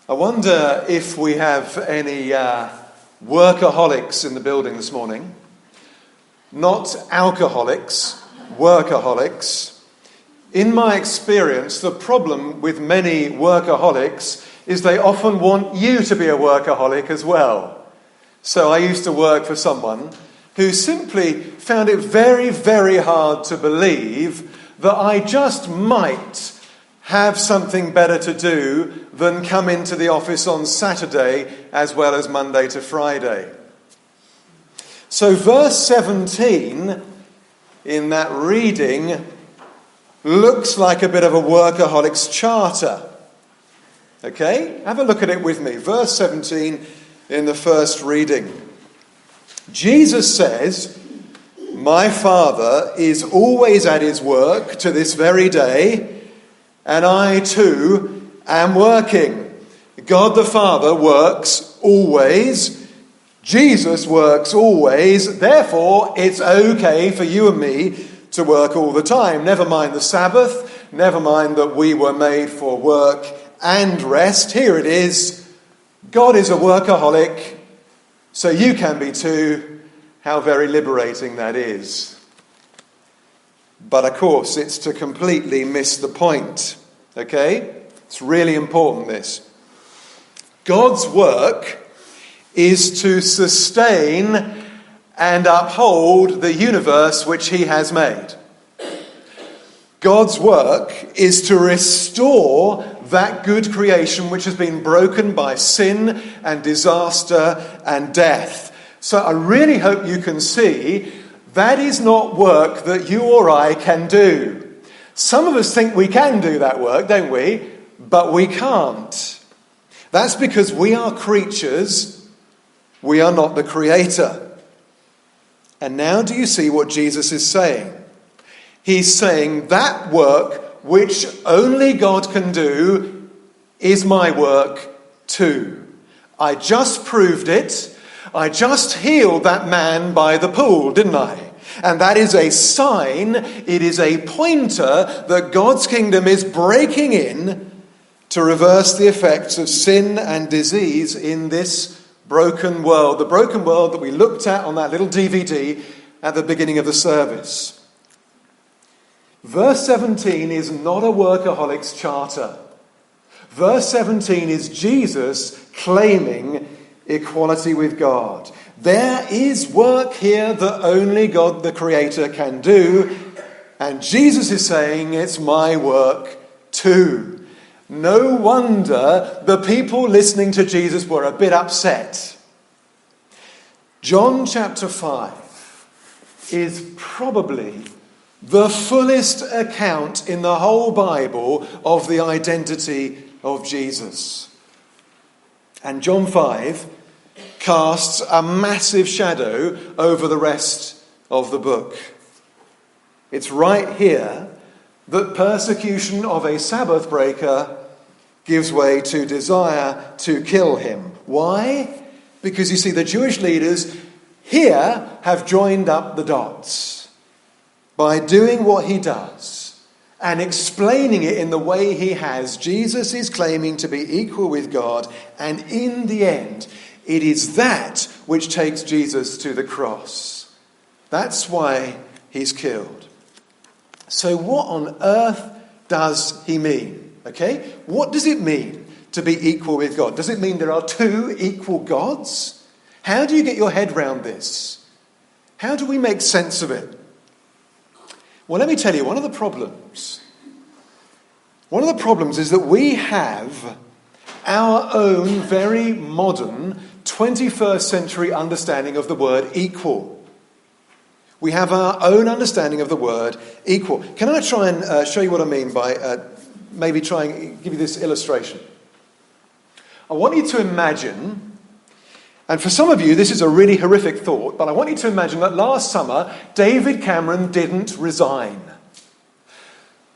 I wonder if we have any workaholics in the building this morning. Not alcoholics, workaholics. In my experience, the problem with many workaholics is they often want you to be a workaholic as well. So I used to work for someone who simply found it very, very hard to believe that I just might have something better to do than come into the office on Saturday as well as Monday to Friday. So verse 17 in that reading looks like a bit of a workaholic's charter. Okay? Have a look at it with me. Verse 17 in the first reading. Jesus says, "My Father is always at his work to this very day, and I too am working." God the Father works always. Jesus works always. Therefore, it's okay for you and me to work all the time. Never mind the Sabbath. Never mind that we were made for work and rest. Here it is. God is a workaholic, so you can be too. How very liberating that is. But of course, it's to completely miss the point. Okay? It's really important, this. God's work is to sustain and uphold the universe which he has made. God's work is to restore that good creation which has been broken by sin and disaster and death. So I really hope you can see that is not work that you or I can do. Some of us think we can do that work, don't we? But we can't. That's because we are creatures. We are not the creator. And now do you see what Jesus is saying? He's saying that work which only God can do is my work too. I just proved it. I just healed that man by the pool, didn't I? And that is a sign, it is a pointer that God's kingdom is breaking in to reverse the effects of sin and disease in this broken world. The broken world that we looked at on that little DVD at the beginning of the service. Verse 17 is not a workaholic's charter. Verse 17 is Jesus claiming equality with God. There is work here that only God the Creator can do, and Jesus is saying it's my work too. No wonder the people listening to Jesus were a bit upset. John chapter 5 is probably the fullest account in the whole Bible of the identity of Jesus. And John 5 casts a massive shadow over the rest of the book. It's right here that persecution of a Sabbath breaker gives way to desire to kill him. Why? Because you see, the Jewish leaders here have joined up the dots by doing what he does and explaining it in the way he has. Jesus is claiming to be equal with God, and in the end, it is that which takes Jesus to the cross. That's why he's killed. So what on earth does he mean? Okay? What does it mean to be equal with God? Does it mean there are two equal gods? How do you get your head round this? How do we make sense of it? Well, let me tell you, one of the problems is that we have our own very modern 21st century understanding of the word equal. We have our own understanding of the word equal. Can I try and show you what I mean by maybe try and give you this illustration? I want you to imagine, and for some of you this is a really horrific thought, but I want you to imagine that last summer David Cameron didn't resign.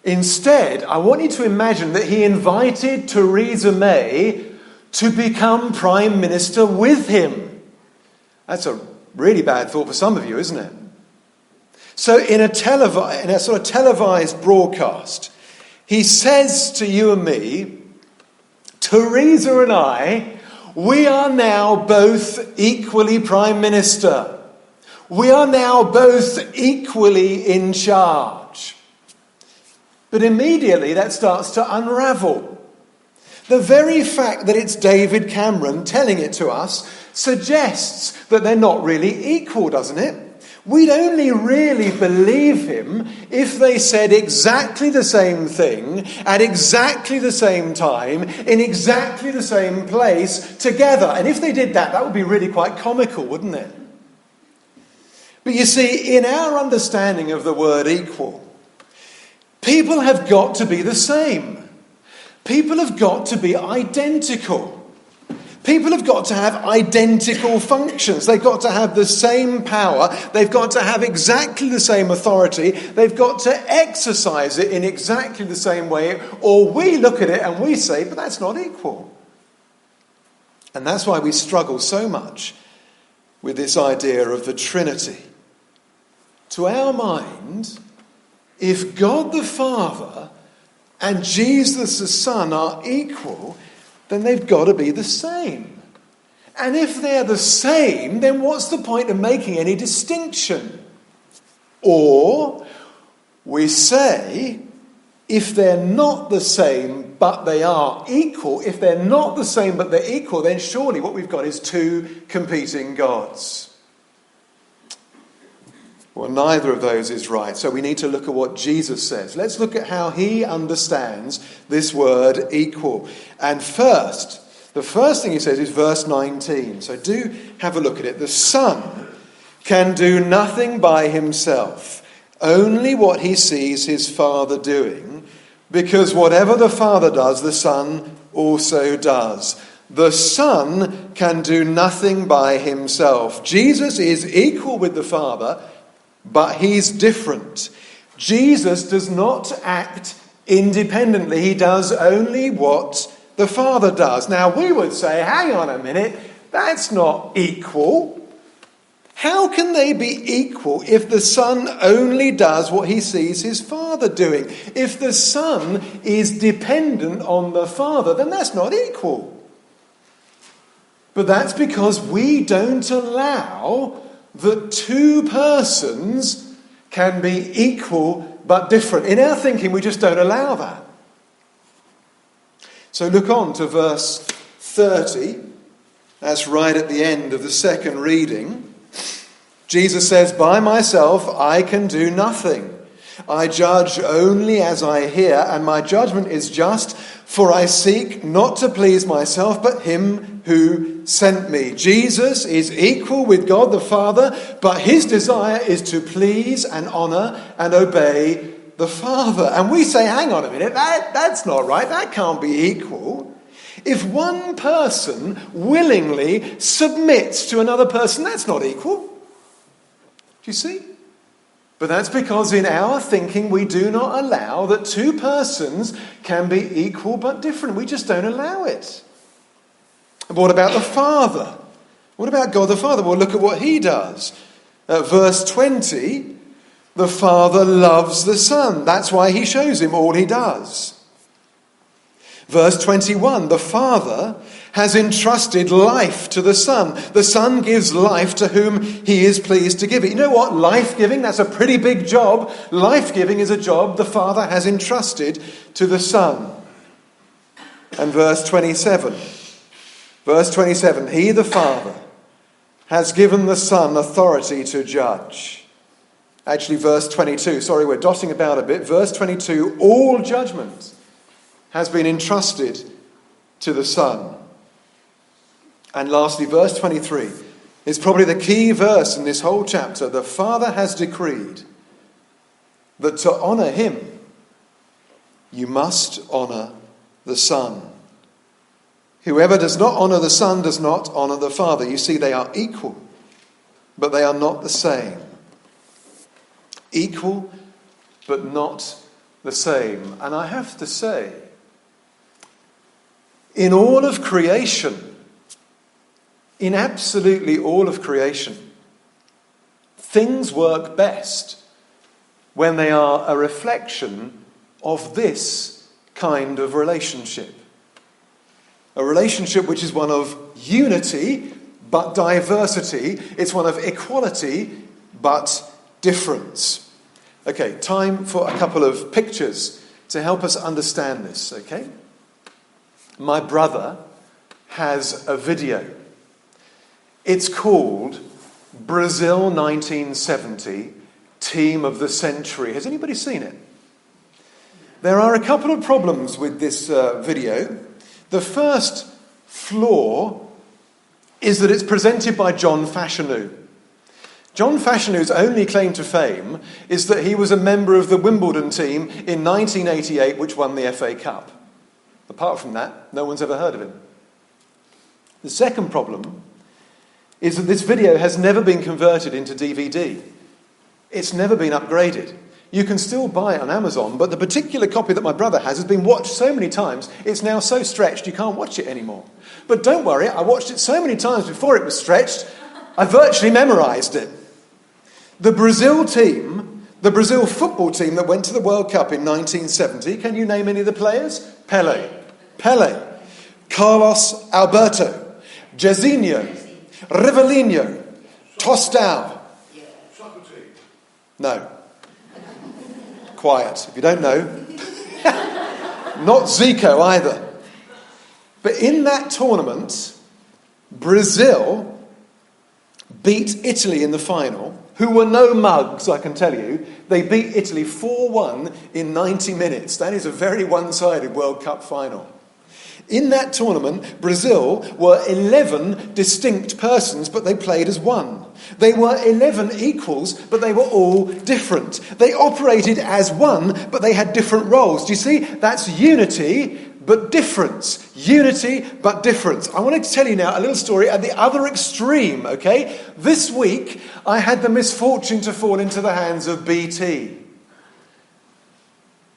Instead, I want you to imagine that he invited Theresa May to become Prime Minister with him. That's a really bad thought for some of you, isn't it? So in a sort of televised broadcast, he says to you and me, Theresa and I, we are now both equally Prime Minister. We are now both equally in charge. But immediately that starts to unravel. The very fact that it's David Cameron telling it to us suggests that they're not really equal, doesn't it? We'd only really believe him if they said exactly the same thing at exactly the same time in exactly the same place together. And if they did that, that would be really quite comical, wouldn't it? But you see, in our understanding of the word equal, people have got to be the same. People have got to be identical. People have got to have identical functions. They've got to have the same power. They've got to have exactly the same authority. They've got to exercise it in exactly the same way. Or we look at it and we say, but that's not equal. And that's why we struggle so much with this idea of the Trinity. To our mind, if God the Father and Jesus the Son are equal, then they've got to be the same. And if they're the same, then what's the point of making any distinction? Or we say, if they're not the same but they are equal, if they're not the same but they're equal, then surely what we've got is two competing gods. Well, neither of those is right. So we need to look at what Jesus says. Let's look at how he understands this word equal. And the first thing he says is verse 19. So do have a look at it. The Son can do nothing by himself, only what he sees his Father doing, because whatever the Father does, the Son also does. The Son can do nothing by himself. Jesus is equal with the Father, but he's different. Jesus does not act independently. He does only what the Father does. Now we would say, hang on a minute, that's not equal. How can they be equal if the Son only does what he sees his Father doing? If the Son is dependent on the Father, then that's not equal. But that's because we don't allow that two persons can be equal but different. In our thinking, we just don't allow that. So look on to verse 30. That's right at the end of the second reading. Jesus says, "By myself I can do nothing. I judge only as I hear, and my judgment is just, for I seek not to please myself, but him who sent me." Jesus is equal with God the Father, but his desire is to please and honour and obey the Father. And we say, hang on a minute, that's not right, that can't be equal. If one person willingly submits to another person, that's not equal. Do you see? But that's because in our thinking we do not allow that two persons can be equal but different. We just don't allow it. But what about the Father? What about God the Father? Well, look at what he does. Verse 20, the Father loves the Son. That's why he shows him all he does. Verse 21, the Father has entrusted life to the Son. The Son gives life to whom he is pleased to give it. You know what? Life-giving, that's a pretty big job. Life-giving is a job the Father has entrusted to the Son. And verse 27, he, the Father, has given the Son authority to judge. Actually, verse 22, we're dotting about a bit. Verse 22, all judgment has been entrusted to the Son. And lastly, verse 23 is probably the key verse in this whole chapter. The Father has decreed that to honour him, you must honour the Son. Whoever does not honour the Son does not honour the Father. You see, they are equal, but they are not the same. Equal, but not the same. And I have to say, in all of creation, in absolutely all of creation, things work best when they are a reflection of this kind of relationship. A relationship which is one of unity but diversity. It's one of equality but difference. Okay, time for a couple of pictures to help us understand this, okay? My brother has a video. It's called Brazil 1970, Team of the Century. Has anybody seen it? There are a couple of problems with this video. The first flaw is that it's presented by John Fashanu. John Fashanu's only claim to fame is that he was a member of the Wimbledon team in 1988, which won the FA Cup. Apart from that, no one's ever heard of him. The second problem is that this video has never been converted into DVD. It's never been upgraded. You can still buy it on Amazon, but the particular copy that my brother has been watched so many times, it's now so stretched you can't watch it anymore. But don't worry, I watched it so many times before it was stretched, I virtually memorised it. The Brazil team, the Brazil football team that went to the World Cup in 1970, can you name any of the players? Pelé, Carlos Alberto, Jairzinho, Rivellino, Tostão. No. Quiet. If you don't know. Not Zico either. But in that tournament, Brazil beat Italy in the final, who were no mugs, I can tell you. They beat Italy 4-1 in 90 minutes. That is a very one-sided World Cup final. In that tournament, Brazil were 11 distinct persons, but they played as one. They were 11 equals, but they were all different. They operated as one, but they had different roles. Do you see? That's unity, but difference. Unity, but difference. I want to tell you now a little story at the other extreme, okay? This week, I had the misfortune to fall into the hands of BT.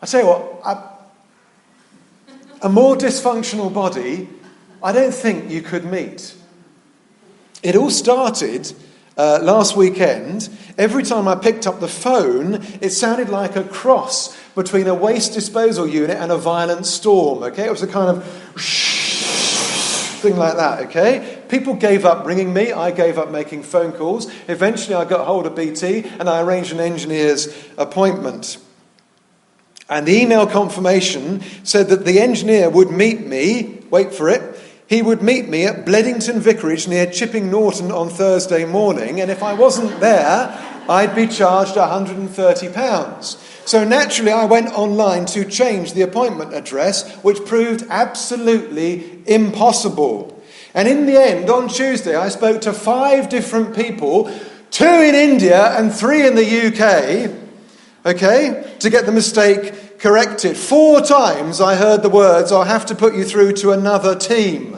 I tell you what, a more dysfunctional body, I don't think you could meet. It all started last weekend. Every time I picked up the phone, it sounded like a cross between a waste disposal unit and a violent storm, okay? It was a kind of thing like that, okay? People gave up ringing me. I gave up making phone calls. Eventually, I got hold of BT and I arranged an engineer's appointment. And the email confirmation said that the engineer would meet me, wait for it, he would meet me at Bleddington Vicarage near Chipping Norton on Thursday morning, and if I wasn't there, I'd be charged £130. So naturally I went online to change the appointment address, which proved absolutely impossible. And in the end, on Tuesday, I spoke to 5 different people, 2 in India and 3 in the UK, okay, to get the mistake corrected. 4 times I heard the words, "I'll have to put you through to another team."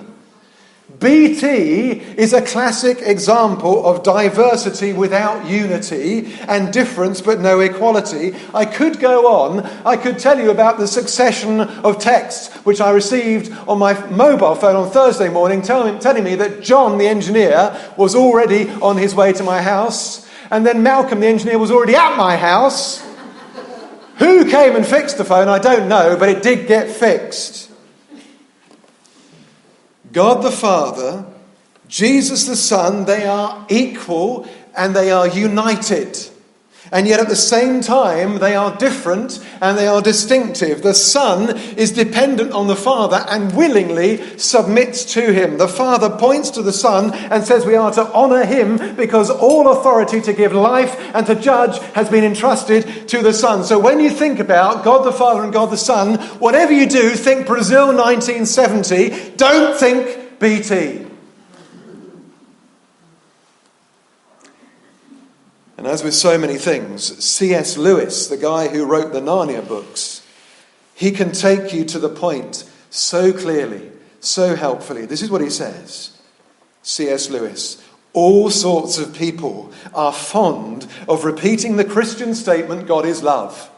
BT is a classic example of diversity without unity and difference but no equality. I could go on. I could tell you about the succession of texts which I received on my mobile phone on Thursday morning telling me that John, the engineer, was already on his way to my house, and then Malcolm, the engineer, was already at my house. Who came and fixed the phone, I don't know, but it did get fixed. God the Father, Jesus the Son, they are equal and they are united. And yet at the same time, they are different and they are distinctive. The Son is dependent on the Father and willingly submits to him. The Father points to the Son and says we are to honour him because all authority to give life and to judge has been entrusted to the Son. So when you think about God the Father and God the Son, whatever you do, think Brazil 1970. Don't think BT. And as with so many things, C.S. Lewis, the guy who wrote the Narnia books, he can take you to the point so clearly, so helpfully. This is what he says. C.S. Lewis, all sorts of people are fond of repeating the Christian statement, God is love.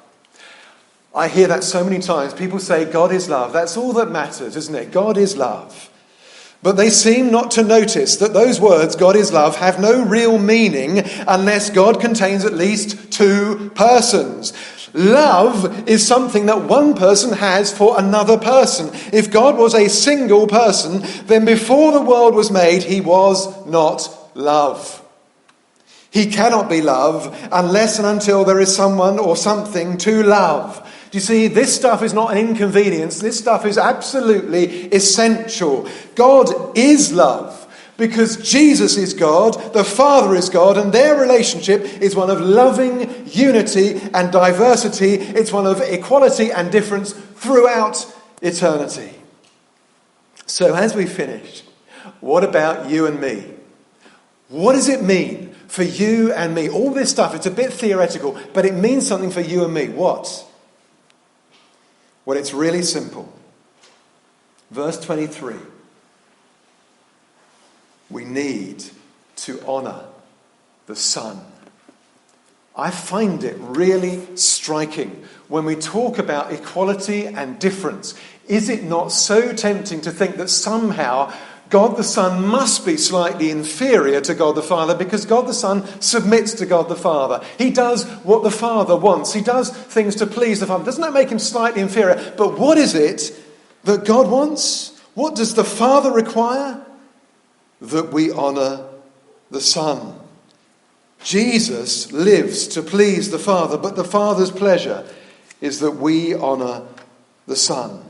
I hear that so many times. People say, God is love. That's all that matters, isn't it? God is love. But they seem not to notice that those words, God is love, have no real meaning unless God contains at least 2 persons. Love is something that one person has for another person. If God was a single person, then before the world was made, he was not love. He cannot be love unless and until there is someone or something to love. Do you see, this stuff is not an inconvenience. This stuff is absolutely essential. God is love. Because Jesus is God, the Father is God, and their relationship is one of loving unity and diversity. It's one of equality and difference throughout eternity. So as we finish, what about you and me? What does it mean for you and me? All this stuff, it's a bit theoretical, but it means something for you and me. What? Well, it's really simple. Verse 23. We need to honour the Son. I find it really striking when we talk about equality and difference. Is it not so tempting to think that somehow God the Son must be slightly inferior to God the Father because God the Son submits to God the Father? He does what the Father wants. He does things to please the Father. Doesn't that make him slightly inferior? But what is it that God wants? What does the Father require? That we honour the Son. Jesus lives to please the Father, but the Father's pleasure is that we honour the Son.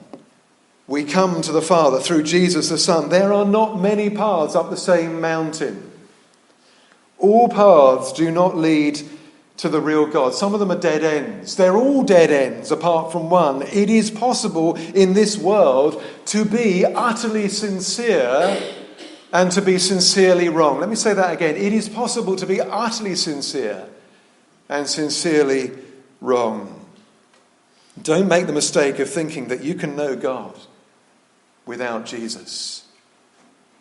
We come to the Father through Jesus the Son. There are not many paths up the same mountain. All paths do not lead to the real God. Some of them are dead ends. They're all dead ends apart from one. It is possible in this world to be utterly sincere and to be sincerely wrong. Let me say that again. It is possible to be utterly sincere and sincerely wrong. Don't make the mistake of thinking that you can know God without Jesus.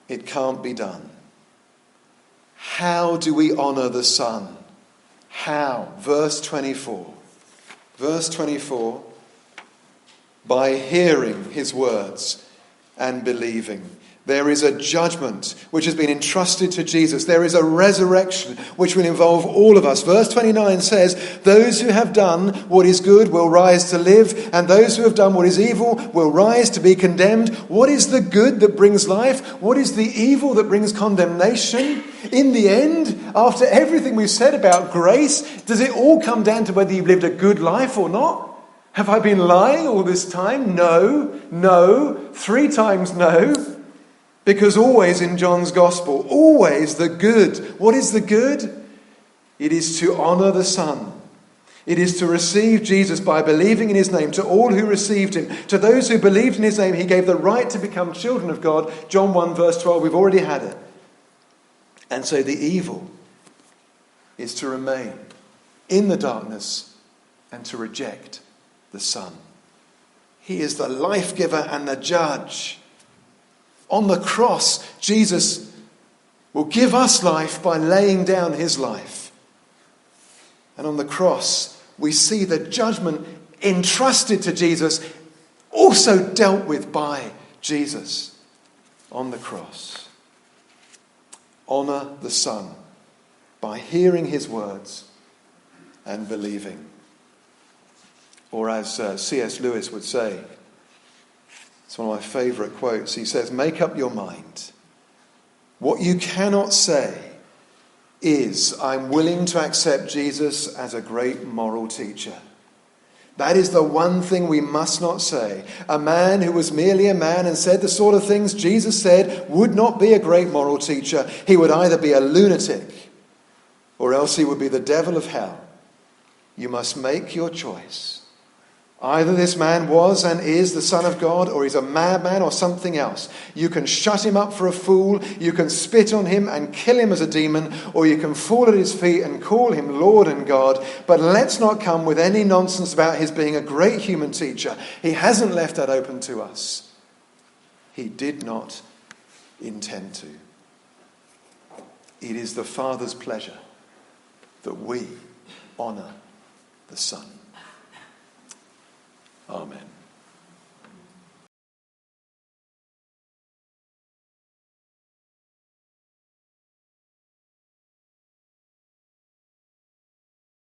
It can't be done. How do we honour the Son? How? Verse 24. Verse 24. By hearing his words and believing. There is a judgment which has been entrusted to Jesus. There is a resurrection which will involve all of us. Verse 29 says, those who have done what is good will rise to live, and those who have done what is evil will rise to be condemned. What is the good that brings life? What is the evil that brings condemnation? In the end, after everything we've said about grace, does it all come down to whether you've lived a good life or not? Have I been lying all this time? No, 3 times no. Because always in John's Gospel, always the good. What is the good? It is to honour the Son. It is to receive Jesus by believing in his name. To all who received him, to those who believed in his name, he gave the right to become children of God. John 1 verse 12, we've already had it. And so the evil is to remain in the darkness and to reject the Son. He is the life giver and the judge. On the cross, Jesus will give us life by laying down his life. And on the cross, we see the judgment entrusted to Jesus also dealt with by Jesus on the cross. Honour the Son by hearing his words and believing. Or as C.S. Lewis would say, it's one of my favourite quotes. He says, make up your mind. What you cannot say is, I'm willing to accept Jesus as a great moral teacher. That is the one thing we must not say. A man who was merely a man and said the sort of things Jesus said would not be a great moral teacher. He would either be a lunatic or else he would be the devil of hell. You must make your choice. Either this man was and is the Son of God, or he's a madman or something else. You can shut him up for a fool, you can spit on him and kill him as a demon, or you can fall at his feet and call him Lord and God. But let's not come with any nonsense about his being a great human teacher. He hasn't left that open to us. He did not intend to. It is the Father's pleasure that we honour the Son. Amen.